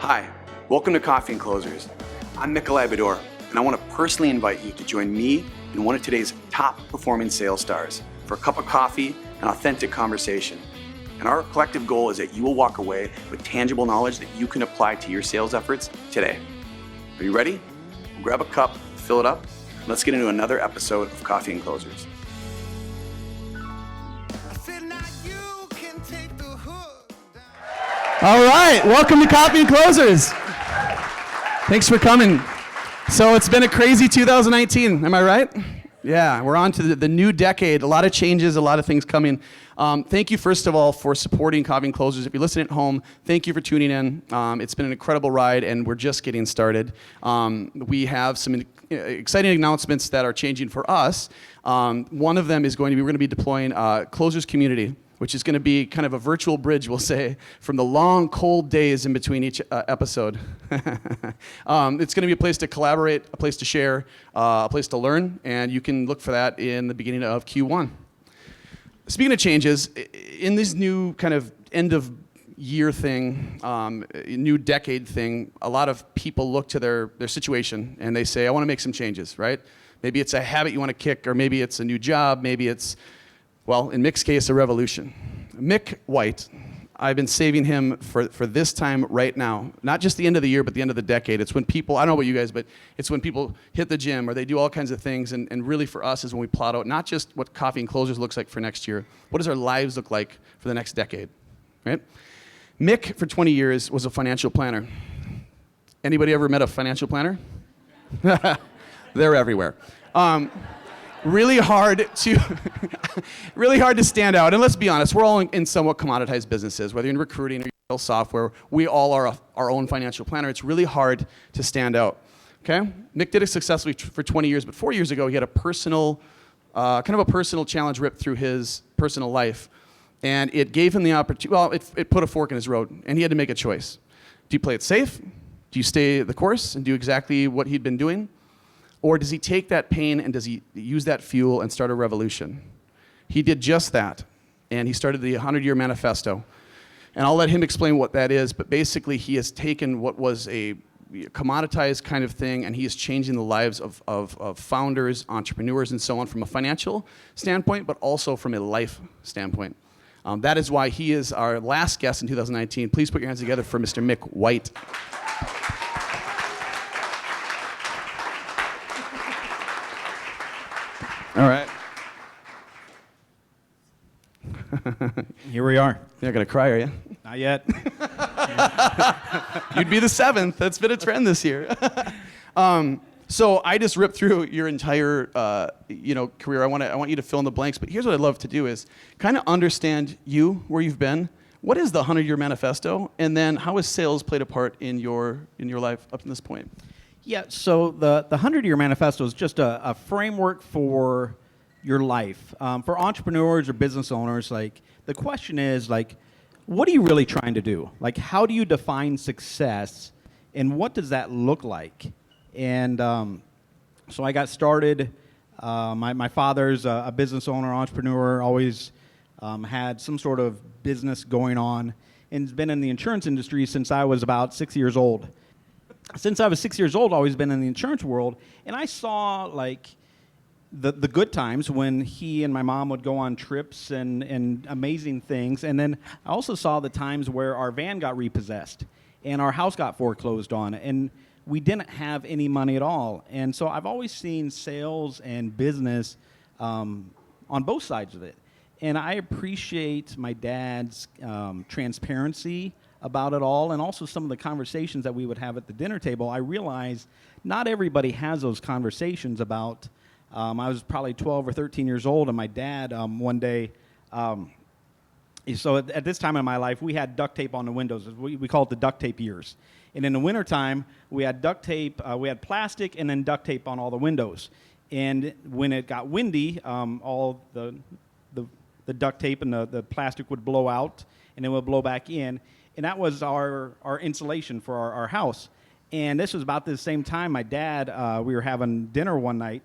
Hi, welcome to Coffee&Closers. I'm Mick, and I want to personally invite you to join me and one of today's top performing sales stars for a cup of coffee and authentic conversation. And our collective goal is that you will walk away with tangible knowledge that you can apply to your sales efforts today. Are you ready? Grab a cup, fill it up, and let's get into another episode of Coffee&Closers. All right, welcome to Coffee&Closers. Thanks for coming. So it's been a crazy 2019, am I right? Yeah, we're on to the new decade. A lot of changes, a lot of things coming. Thank you, first of all, for supporting Coffee&Closers. If you're listening at home, thank you for tuning in. It's been an incredible ride, and we're just getting started. We have some exciting announcements that are changing for us. One of them is we're going to be deploying Closers Community, which is going to be kind of a virtual bridge, we'll say, from the long, cold days in between each episode. It's going to be a place to collaborate, a place to share, a place to learn, and you can look for that in the beginning of Q1. Speaking of changes, in this new kind of end of year thing, new decade thing, a lot of people look to their situation and they say, I want to make some changes, right? Maybe it's a habit you want to kick, or maybe it's a new job, maybe it's, well, in Mick's case, a revolution. Mick White, I've been saving him for this time right now. Not just the end of the year, but the end of the decade. It's when people, I don't know about you guys, but it's when people hit the gym or they do all kinds of things. And really for us is when we plot out not just what Coffee&Closers looks like for next year, what does our lives look like for the next decade, right? Mick, for 20 years, was a financial planner. Anybody ever met a financial planner? They're everywhere. Really hard to stand out. And let's be honest, we're all in somewhat commoditized businesses, whether you're in recruiting or you sell software, we all are our own financial planner. It's really hard to stand out, okay? Mick did it successfully for 20 years, but 4 years ago, he had a personal, kind of a personal challenge ripped through his personal life. And it gave him the opportunity, well, it put a fork in his road, and he had to make a choice. Do you play it safe? Do you stay the course and do exactly what he'd been doing? Or does he take that pain and does he use that fuel and start a revolution? He did just that, and he started the 100-Year Manifesto. And I'll let him explain what that is, but basically he has taken what was a commoditized kind of thing, and he is changing the lives of founders, entrepreneurs, and so on from a financial standpoint, but also from a life standpoint. That is why he is our last guest in 2019. Please put your hands together for Mr. Mick White. All right. Here we are. You're not going to cry, are you? Not yet. You'd be the seventh. That's been a trend this year. So I just ripped through your entire career. I want you to fill in the blanks, but here's what I'd love to do is kind of understand you, where you've been. What is the 100-Year Manifesto? And then how has sales played a part in your life up to this point? Yeah, so the 100-Year Manifesto is just a framework for your life. For entrepreneurs or business owners, like, the question is, like, what are you really trying to do? Like, how do you define success, and what does that look like? And so I got started. My father's a business owner, entrepreneur, always had some sort of business going on, and has been in the insurance industry since I was about 6 years old. Since I was 6 years old, I've always been in the insurance world, and I saw, like, the good times when he and my mom would go on trips and amazing things, and then I also saw the times where our van got repossessed and our house got foreclosed on, and we didn't have any money at all. And so I've always seen sales and business on both sides of it, and I appreciate my dad's transparency about it all, and also some of the conversations that we would have at the dinner table. I realized not everybody has those conversations about, I was probably 12 or 13 years old, and my dad one day, so at this time in my life, we had duct tape on the windows. We call it the duct tape years. And in the wintertime, we had duct tape, we had plastic, and then duct tape on all the windows. And when it got windy, all the duct tape and the plastic would blow out, and it would blow back in. And that was our insulation for our house. And this was about the same time my dad, we were having dinner one night,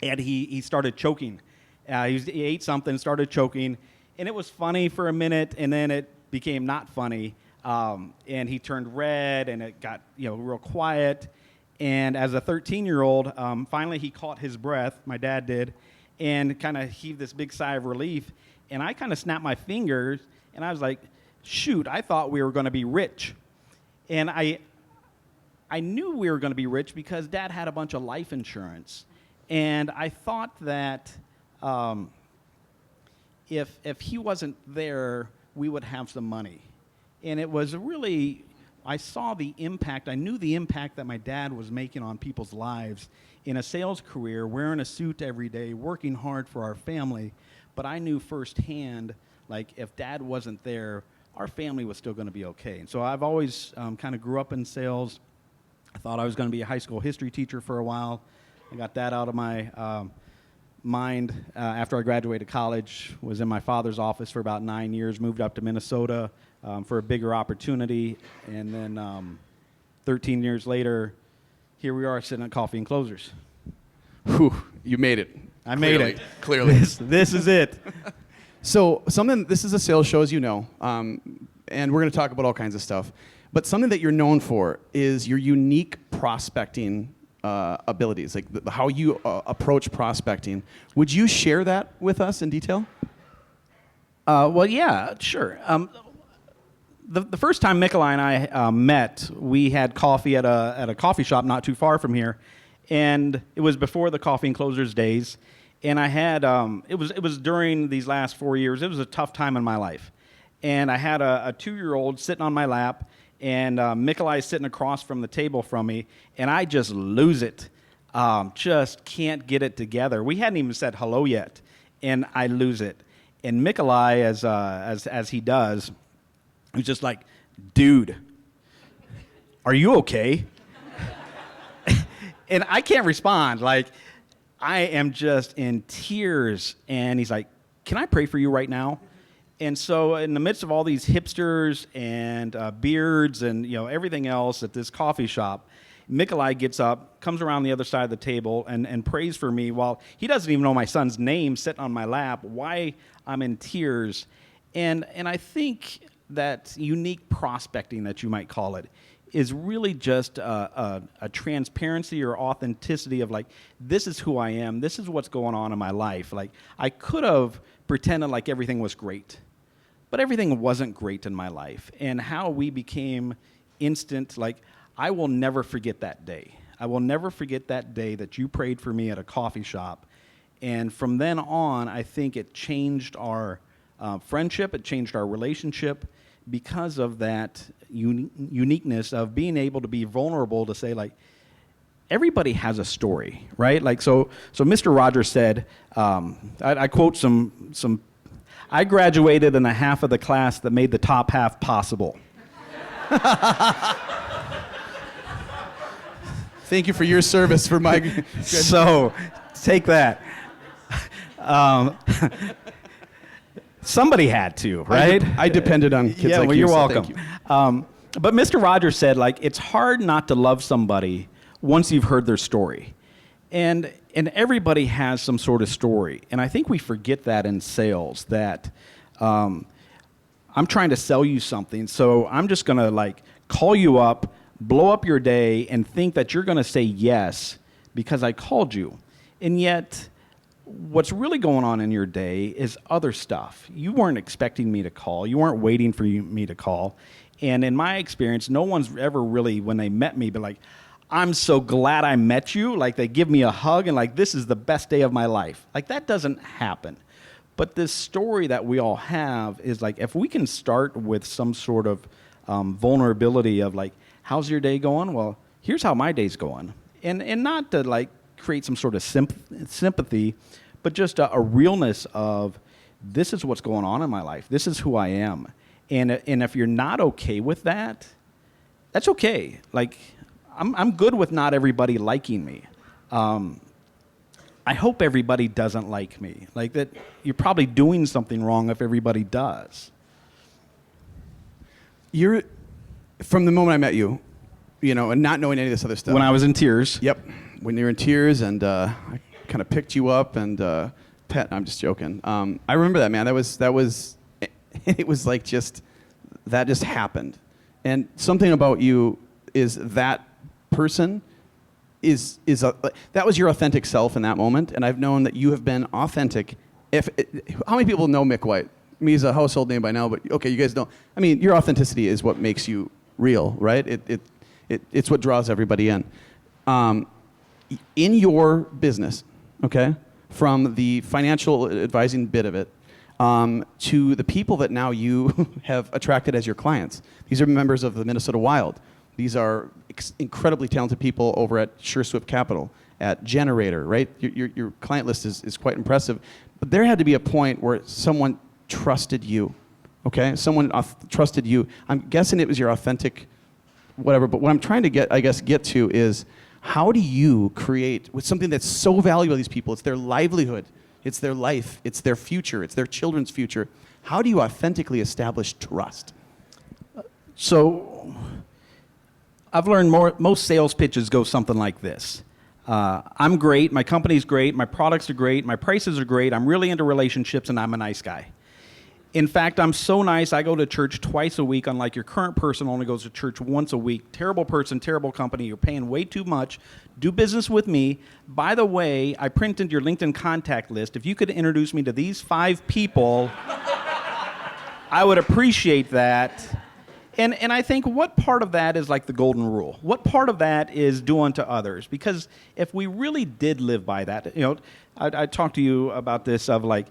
and he started choking. He ate something, started choking, and it was funny for a minute, and then it became not funny. And he turned red, and it got real quiet. And as a 13-year-old, finally he caught his breath, my dad did, and kind of heaved this big sigh of relief. And I kind of snapped my fingers, and I was like, shoot, I thought we were going to be rich. And I knew we were going to be rich because Dad had a bunch of life insurance. And I thought that if he wasn't there, we would have some money. And it was really, I saw the impact, I knew the impact that my dad was making on people's lives in a sales career, wearing a suit every day, working hard for our family. But I knew firsthand, like, if Dad wasn't there, our family was still going to be okay. And so I've always kind of grew up in sales. I thought I was going to be a high school history teacher for a while. I got that out of my mind after I graduated college. Was in my father's office for about 9 years, moved up to Minnesota for a bigger opportunity. And then 13 years later, here we are sitting at Coffee&Closers. Whew, you made it. I made it. Clearly. This is it. So this is a sales show, as you know, and we're going to talk about all kinds of stuff. But something that you're known for is your unique prospecting abilities, like how you approach prospecting. Would you share that with us in detail? Well, yeah, sure. The first time Mick and I met, we had coffee at a coffee shop not too far from here, and it was before the Coffee&Closers days. And I had it was during these last 4 years. It was a tough time in my life, and I had a 2-year-old sitting on my lap, and Mick sitting across from the table from me, and I just lose it, just can't get it together. We hadn't even said hello yet, and I lose it. And Mick, as he does, was just like, "Dude, are you okay?" And I can't respond. Like, I am just in tears. And he's like, "Can I pray for you right now?" And so in the midst of all these hipsters and beards and everything else at this coffee shop, Mick gets up, comes around the other side of the table, and prays for me while he doesn't even know my son's name sitting on my lap, why I'm in tears. And I think that unique prospecting, that you might call it, is really just a transparency or authenticity of, like, this is who I am, this is what's going on in my life. Like, I could have pretended like everything was great, but everything wasn't great in my life. And how we became instant, like, I will never forget that day. I will never forget that day that you prayed for me at a coffee shop. And from then on, I think it changed our friendship, it changed our relationship, because of that uniqueness of being able to be vulnerable to say, like, everybody has a story, right? Like, so Mr. Rogers said, I quote some, "I graduated in the half of the class that made the top half possible." Thank you for your service for my... So, take that. Somebody had to, right? I depended on kids yeah, like well, you. You're so welcome. thank you. But Mr. Rogers said, like, it's hard not to love somebody once you've heard their story. And everybody has some sort of story. And I think we forget that in sales, that I'm trying to sell you something, so I'm just going to, like, call you up, blow up your day, and think that you're going to say yes because I called you. And yet, what's really going on in your day is other stuff. You weren't expecting me to call. You weren't waiting for me to call. And in my experience, no one's ever really, when they met me, been like, "I'm so glad I met you." Like, they give me a hug and, like, "This is the best day of my life." Like, that doesn't happen. But this story that we all have is, like, if we can start with some sort of vulnerability of, like, "How's your day going?" "Well, here's how my day's going." And not to, like, create some sort of sympathy, but just a realness of, this is what's going on in my life. This is who I am. And if you're not okay with that, that's okay. Like, I'm good with not everybody liking me. I hope everybody doesn't like me. Like, that you're probably doing something wrong if everybody does. From the moment I met you, and not knowing any of this other stuff. When I was in tears. Yep. When you were in tears, and I kind of picked you up and I'm just joking. I remember that, man. That was it was like that just happened. And something about you is that person that was your authentic self in that moment. And I've known that you have been authentic. How many people know Mick White? I mean, he's a household name by now, but okay, you guys don't. I mean, your authenticity is what makes you real, right? It's what draws everybody in. In your business, okay, from the financial advising bit of it, to the people that now you have attracted as your clients. These are members of the Minnesota Wild. These are incredibly talented people over at SureSwift Capital, at Generator, right? Your client list is quite impressive. But there had to be a point where someone trusted you, okay? Someone trusted you. I'm guessing it was your authentic whatever, but what I'm trying to get to is, how do you create with something that's so valuable to these people? It's their livelihood, it's their life, it's their future, it's their children's future. How do you authentically establish trust? So I've learned most sales pitches go something like this. I'm great, my company's great, my products are great, my prices are great, I'm really into relationships, and I'm a nice guy. In fact, I'm so nice, I go to church twice a week, unlike your current person only goes to church once a week. Terrible person, terrible company, you're paying way too much. Do business with me. By the way, I printed your LinkedIn contact list. If you could introduce me to these 5 people, I would appreciate that. And I think, what part of that is like the golden rule? What part of that is do unto others? Because if we really did live by that, I talked to you about this of like,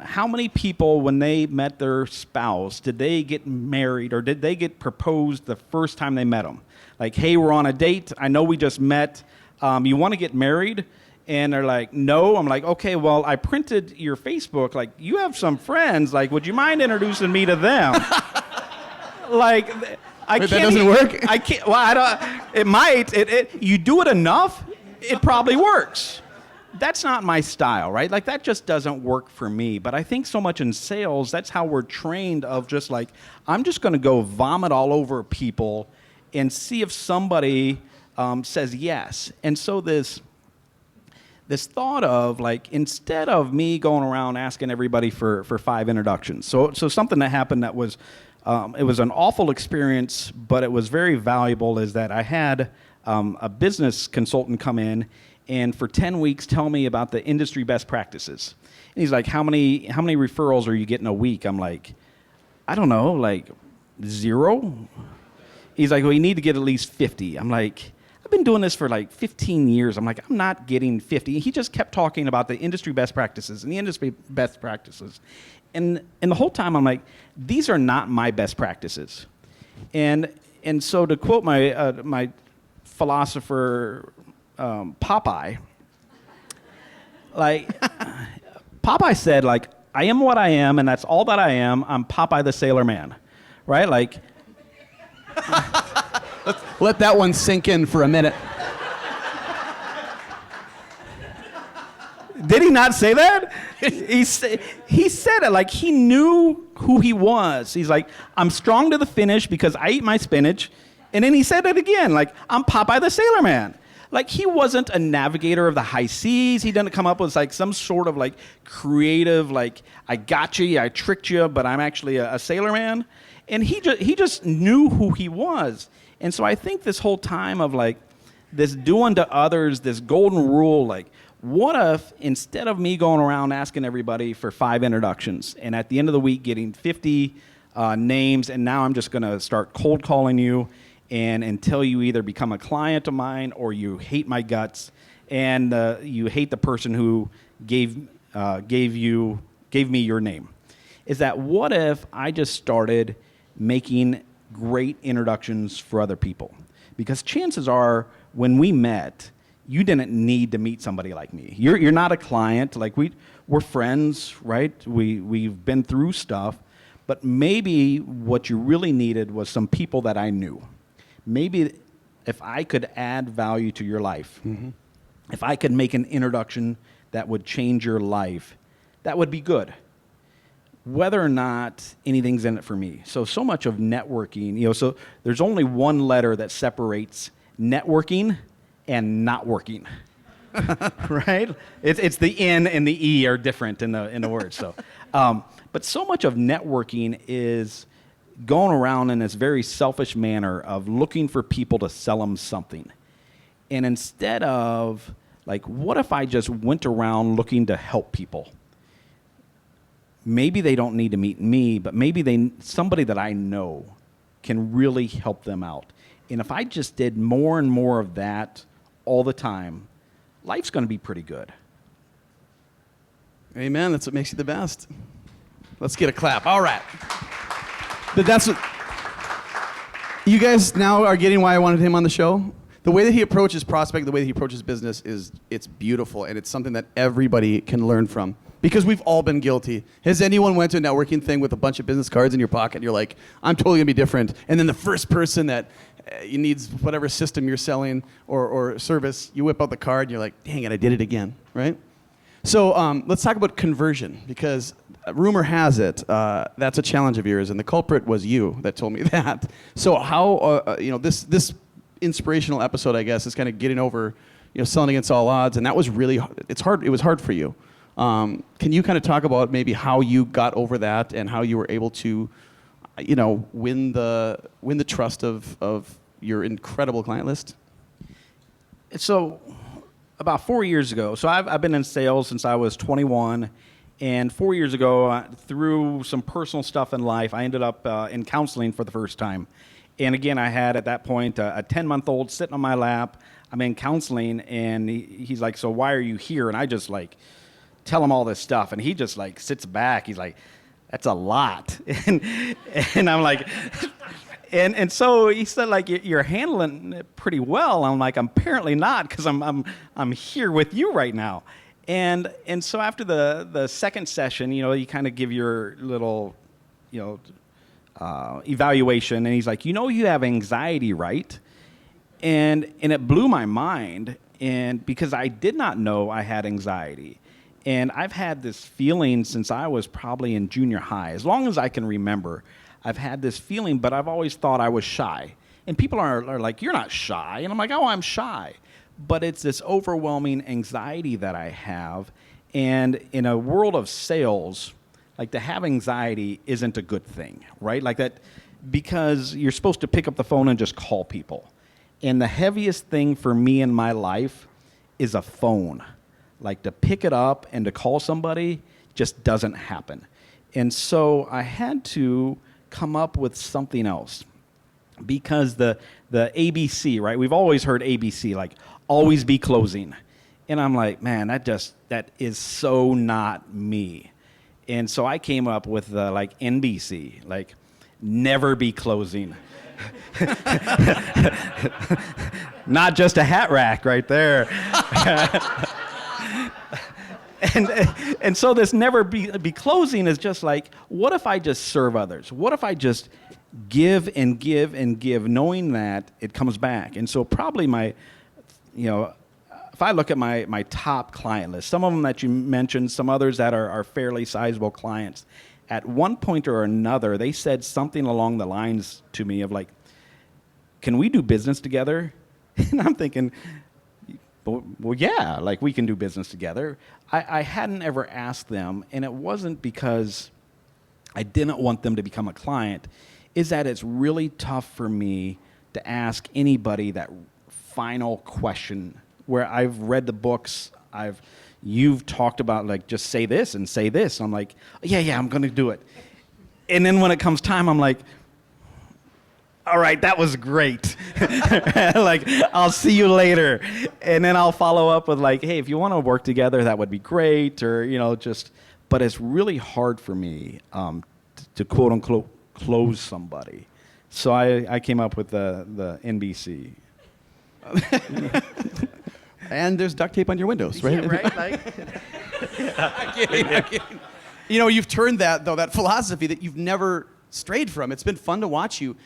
how many people, when they met their spouse, did they get married or did they get proposed the first time they met them? Like, hey, we're on a date. I know we just met. You want to get married? And they're like, no. I'm like, okay, well, I printed your Facebook. Like, you have some friends. Like, would you mind introducing me to them? Like, I can't. That doesn't work? I can't. Well, I don't. It might. You do it enough, it probably works. That's not my style, right? Like, that just doesn't work for me. But I think so much in sales, that's how we're trained of just like, I'm just going to go vomit all over people and see if somebody says yes. And so this thought of like, instead of me going around asking everybody for 5 introductions. So something that happened that was, it was an awful experience, but it was very valuable, is that I had a business consultant come in and for 10 weeks tell me about the industry best practices. And he's like, how many referrals are you getting a week? I'm like, I don't know, like 0? He's like, well, you need to get at least 50. I'm like, I've been doing this for like 15 years. I'm like, I'm not getting 50. He just kept talking about the industry best practices and the industry best practices. And the whole time I'm like, these are not my best practices. And so to quote my philosopher, Popeye, like, Popeye said, like, I am what I am, and that's all that I am. I'm Popeye the Sailor Man, right? Like, Let that one sink in for a minute. did he not say that? He said it like he knew who he was. He's like, I'm strong to the finish because I eat my spinach. And then he said it again, like, I'm Popeye the Sailor Man. Like, he wasn't a navigator of the high seas. He didn't come up with like some sort of like creative, like, I got you, I tricked you, but I'm actually a sailor man. And he just knew who he was. And so I think this whole time of like this do unto others, this golden rule, like, what if instead of me going around asking everybody for 5 introductions and at the end of the week getting 50 names, and now I'm just going to start cold calling you and until you either become a client of mine or you hate my guts and you hate the person who gave me your name. Is that, what if I just started making great introductions for other people? Because chances are, when we met, you didn't need to meet somebody like me. You're not a client. Like, we're friends, right? We've been through stuff. But maybe what you really needed was some people that I knew. Maybe if I could add value to your life, if I could make an introduction that would change your life, that would be good. Whether or not anything's in it for me. So much of networking, so there's only one letter that separates networking and not working, right? It's the N and the E are different in the word. So, but so much of networking is going around in this very selfish manner of looking for people to sell them something. And instead of, like, what if I just went around looking to help people? Maybe they don't need to meet me, but maybe somebody that I know can really help them out. And if I just did more and more of that all the time, life's going to be pretty good. Amen. That's what makes you the best. Let's get a clap. All right. But that's what you guys now are getting why I wanted him on the show. The way that he approaches prospect, the way that he approaches business it's beautiful, and it's something that everybody can learn from. Because we've all been guilty. Has anyone went to a networking thing with a bunch of business cards in your pocket and you're like, I'm totally gonna be different. And then the first person that needs whatever system you're selling or service, you whip out the card and you're like, dang it, I did it again, right? So let's talk about conversion, because rumor has it that's a challenge of yours, and the culprit was you that told me that. So how, this inspirational episode, I guess, is kind of getting over, selling against all odds, and that was really, it's hard. It was hard for you. Can you kind of talk about maybe how you got over that and how you were able to, win the trust of your incredible client list? So about 4 years ago, so I've been in sales since I was 21, and 4 years ago, through some personal stuff in life, I ended up in counseling for the first time. And again, I had at that point a 10-month-old sitting on my lap. I'm in counseling, and he's like, so why are you here? And I just tell him all this stuff, and he just sits back. He's like, that's a lot. And I'm like, and so he said, you're handling it pretty well. I'm like, apparently not, because I'm here with you right now. And so after the second session, you kind of give your little, evaluation, and he's like, you have anxiety, right? And it blew my mind, and because I did not know I had anxiety. And I've had this feeling since I was probably in junior high. As long as I can remember, I've had this feeling, but I've always thought I was shy. And people are like, you're not shy. And I'm like, oh, I'm shy. But it's this overwhelming anxiety that I have. And in a world of sales, to have anxiety isn't a good thing, right? Like that, because you're supposed to pick up the phone and just call people. And the heaviest thing for me in my life is a phone. To pick it up and to call somebody just doesn't happen. And so I had to come up with something else, because the ABC, right? We've always heard ABC, always be closing. And I'm like, man, that is so not me. And so I came up with the NBC, never be closing. Not just a hat rack right there. And so this never be closing is just what if I just serve others? What if I just give and give and give, knowing that it comes back? And so probably if I look at my top client list, some of them that you mentioned, some others that are fairly sizable clients, at one point or another, they said something along the lines to me of can we do business together? And I'm thinking, well, yeah, we can do business together. I hadn't ever asked them, and it wasn't because I didn't want them to become a client, is that it's really tough for me to ask anybody that final question where I've read the books, you've talked about just say this and say this. I'm like, yeah, I'm going to do it. And then when it comes time, I'm like, all right, that was great. I'll see you later. And then I'll follow up with hey, if you want to work together, that would be great. Or, but it's really hard for me to quote unquote close somebody. So I came up with the NBC. And there's duct tape on your windows, right? Yeah, right. I'm kidding. You've turned that philosophy that you've never strayed from. It's been fun to watch you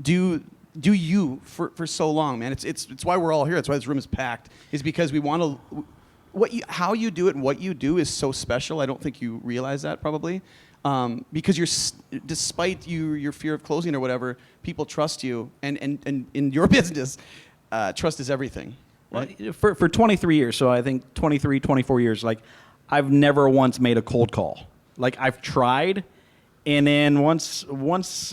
do you for so long, man. It's why we're all here. It's why this room is packed. Is because we want to. How you do it and what you do is so special. I don't think you realize that probably, because despite your fear of closing or whatever, people trust you, and in your business, trust is everything. Right? Well, for 23 years, so I think 23, 24 years, I've never once made a cold call. I've tried, And then once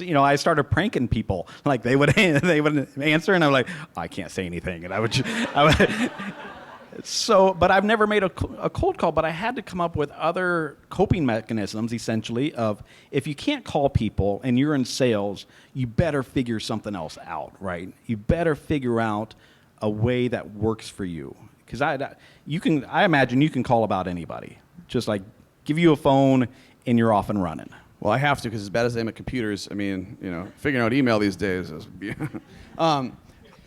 I started pranking people. Like they would answer, and I'm like, I can't say anything, and I would. So, but I've never made a cold call, but I had to come up with other coping mechanisms, essentially, of if you can't call people and you're in sales, you better figure something else out, right? You better figure out a way that works for you. Because I imagine you can call about anybody. Just like give you a phone and you're off and running. Well, I have to, because as bad as I am at computers, I mean, figuring out email these days is...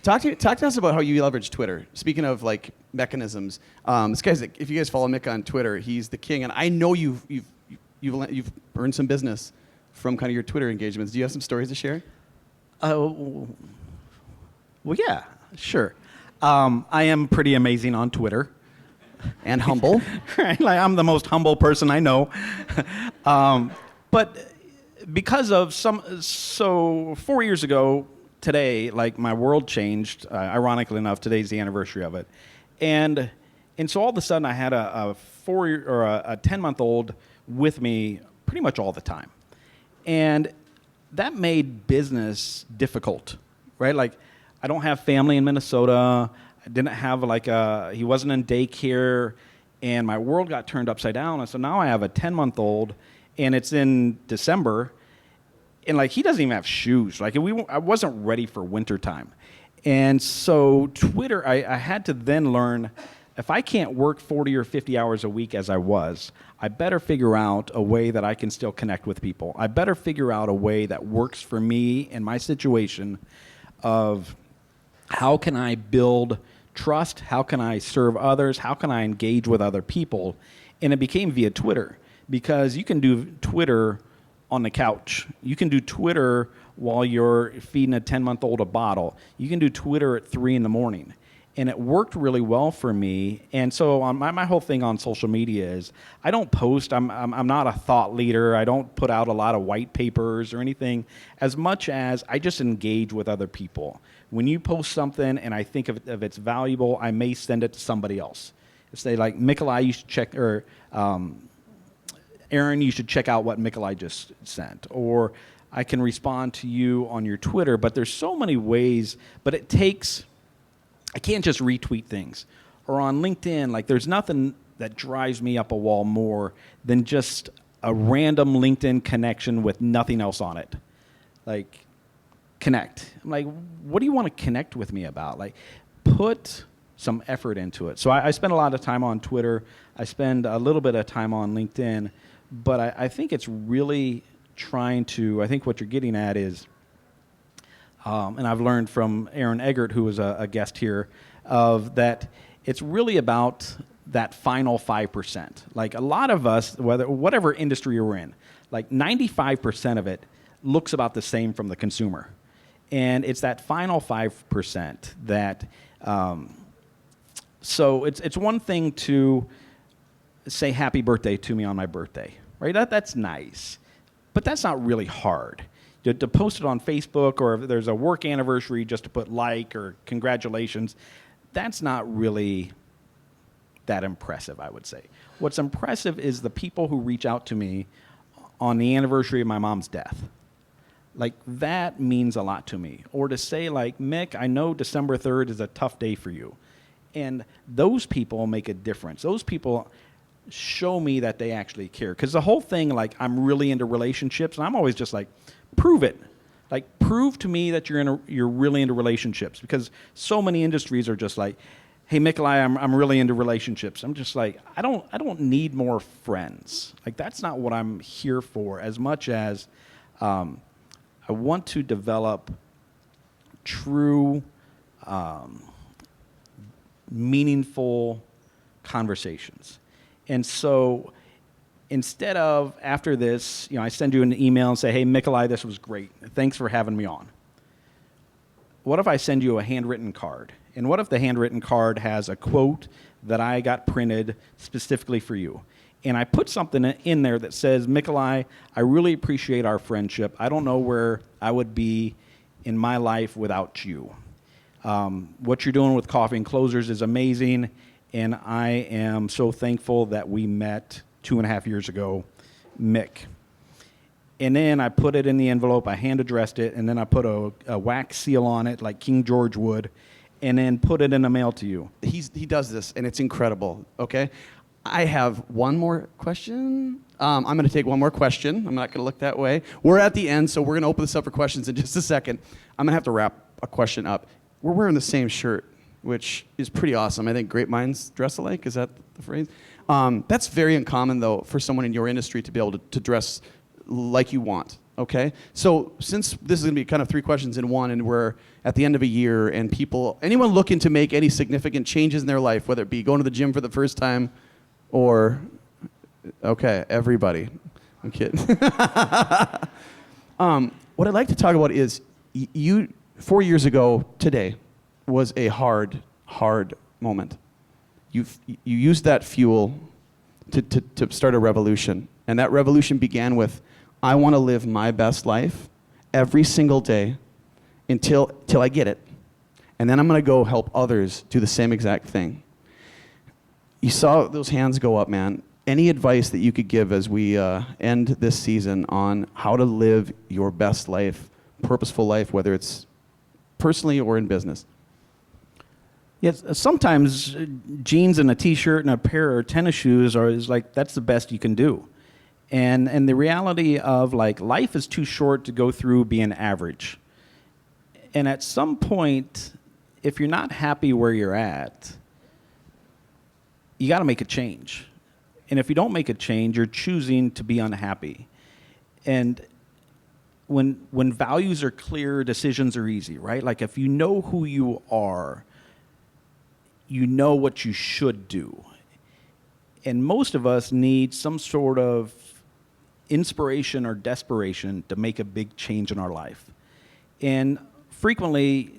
Talk to us about how you leverage Twitter. Speaking of like mechanisms, this guy's, if you guys follow Mick on Twitter, he's the king, and I know you've earned some business from kind of your Twitter engagements. Do you have some stories to share? Well, yeah, sure. I am pretty amazing on Twitter. And humble. Right, like I'm the most humble person I know. But because of so 4 years ago, today, like my world changed. Ironically enough, today's the anniversary of it, and so all of a sudden I had a 10-month-old with me pretty much all the time, and that made business difficult, right? Like I don't have family in Minnesota. I didn't have he wasn't in daycare, and my world got turned upside down. And so now I have a 10-month-old, and it's in December. And like he doesn't even have shoes. Like I wasn't ready for wintertime. And so Twitter, I had to then learn, if I can't work 40 or 50 hours a week as I was, I better figure out a way that I can still connect with people. I better figure out a way that works for me and my situation of how can I build trust? How can I serve others? How can I engage with other people? And it became via Twitter, because you can do Twitter on the couch. You can do Twitter while you're feeding a 10-month-old a bottle. You can do Twitter at 3 a.m. And it worked really well for me. And so on my whole thing on social media is I don't post. I'm not a thought leader. I don't put out a lot of white papers or anything, as much as I just engage with other people. When you post something and I think if it's valuable, I may send it to somebody else. Say like, Mikolai, you should check, or Aaron, you should check out what Mikolai just sent. Or I can respond to you on your Twitter, but there's so many ways, but I can't just retweet things. Or on LinkedIn, like there's nothing that drives me up a wall more than just a random LinkedIn connection with nothing else on it. Like, connect. I'm like, what do you want to connect with me about? Like, put some effort into it. So I spend a lot of time on Twitter. I spend a little bit of time on LinkedIn. But I think it's really trying to, I think what you're getting at is, and I've learned from Aaron Eggert, who was a guest here, of that it's really about that final 5%. Like a lot of us, whatever industry you're in, like 95% of it looks about the same from the consumer. And it's that final 5% that, so it's one thing to say happy birthday to me on my birthday, right? That's nice, but that's not really hard. To post it on Facebook, or if there's a work anniversary, just to put like or congratulations, that's not really that impressive, I would say. What's impressive is the people who reach out to me on the anniversary of my mom's death. Like, that means a lot to me. Or to say, like, Mick, I know December 3rd is a tough day for you. And those people make a difference. Those people show me that they actually care. Because the whole thing, like, I'm really into relationships, and I'm always just like, prove it. Like, prove to me that you're really into relationships. Because so many industries are just like, hey, Mikolai, I'm really into relationships. I'm just like, I don't need more friends. Like, that's not what I'm here for, as much as I want to develop true, meaningful conversations. And so instead of, after this, I send you an email and say, hey, Mikolai, this was great. Thanks for having me on. What if I send you a handwritten card? And what if the handwritten card has a quote that I got printed specifically for you? And I put something in there that says, Mikolai, I really appreciate our friendship. I don't know where I would be in my life without you. What you're doing with Coffee&Closers is amazing, and I am so thankful that we met 2.5 years ago, Mick. And then I put it in the envelope, I hand addressed it, and then I put a wax seal on it like King George would, and then put it in the mail to you. He does this, and it's incredible, okay? I have one more question. I'm going to take one more question. I'm not going to look that way. We're at the end, so we're going to open this up for questions in just a second. I'm going to have to wrap a question up. We're wearing the same shirt, which is pretty awesome. I think great minds dress alike. Is that the phrase? That's very uncommon, though, for someone in your industry to be able to dress like you want, okay? So since this is going to be kind of 3 questions in one, and we're at the end of a year, and anyone looking to make any significant changes in their life, whether it be going to the gym for the first time or, okay, everybody. I'm kidding. What I'd like to talk about is 4 years ago today was a hard moment. You used that fuel to start a revolution. And that revolution began with, I want to live my best life every single day till I get it. And then I'm going to go help others do the same exact thing. You saw those hands go up, man. Any advice that you could give as we end this season on how to live your best life, purposeful life, whether it's personally or in business? Yes, sometimes jeans and a t-shirt and a pair of tennis shoes is like, that's the best you can do. And the reality of like life is too short to go through being average. And at some point, if you're not happy where you're at, you got to make a change. And if you don't make a change, you're choosing to be unhappy. And when values are clear, decisions are easy, right? Like if you know who you are, you know what you should do. And most of us need some sort of inspiration or desperation to make a big change in our life. And frequently,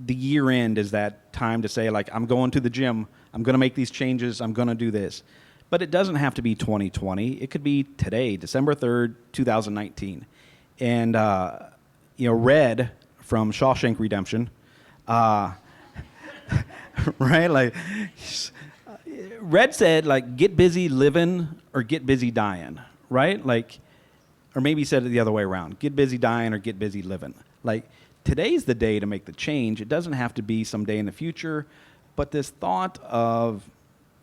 the year end is that time to say, like, I'm going to the gym, I'm going to make these changes, I'm going to do this. But it doesn't have to be 2020. It could be today, December 3rd, 2019. And, Red from Shawshank Redemption, right? Like, Red said, like, get busy living or get busy dying, right? Like, or maybe he said it the other way around. Get busy dying or get busy living. Like, today's the day to make the change. It doesn't have to be someday in the future. But this thought of,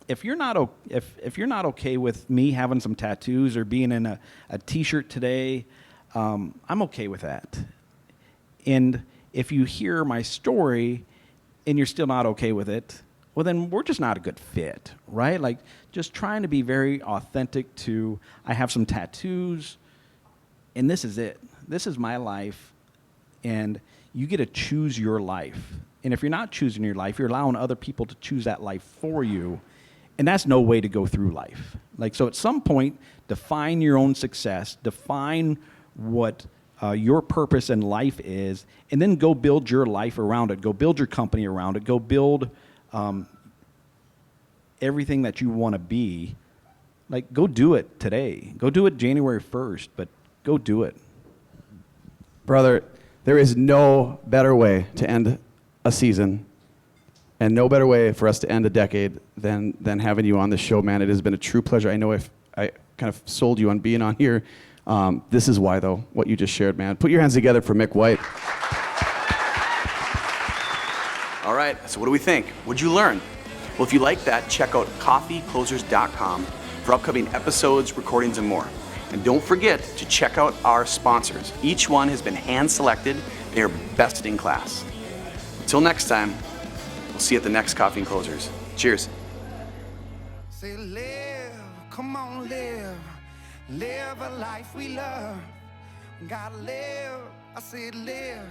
if you're not okay with me having some tattoos or being in a t-shirt today, I'm okay with that. And if you hear my story and you're still not okay with it, well, then we're just not a good fit, right? Like, just trying to be very authentic to, I have some tattoos, and this is it. This is my life, and you get to choose your life. And if you're not choosing your life, you're allowing other people to choose that life for you, and that's no way to go through life. Like, so at some point, define your own success, define what your purpose in life is, and then go build your life around it. Go build your company around it. Go build everything that you want to be. Like, go do it today. Go do it January 1st, but go do it. Brother, there is no better way to end a season and no better way for us to end a decade than having you on the show, man. It has been a true pleasure. I know if I kind of sold you on being on here. This is why, though, what you just shared, man. Put your hands together for Mick White. All right, so what do we think? What'd you learn? Well, if you like that, check out coffeeclosers.com for upcoming episodes, recordings, and more. And don't forget to check out our sponsors. Each one has been hand-selected. They are best in class. Until next time, we'll see you at the next Coffee and Closers. Cheers. Say live, come on live. Live a life we love. Gotta live, I said live.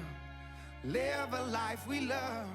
Live a life we love.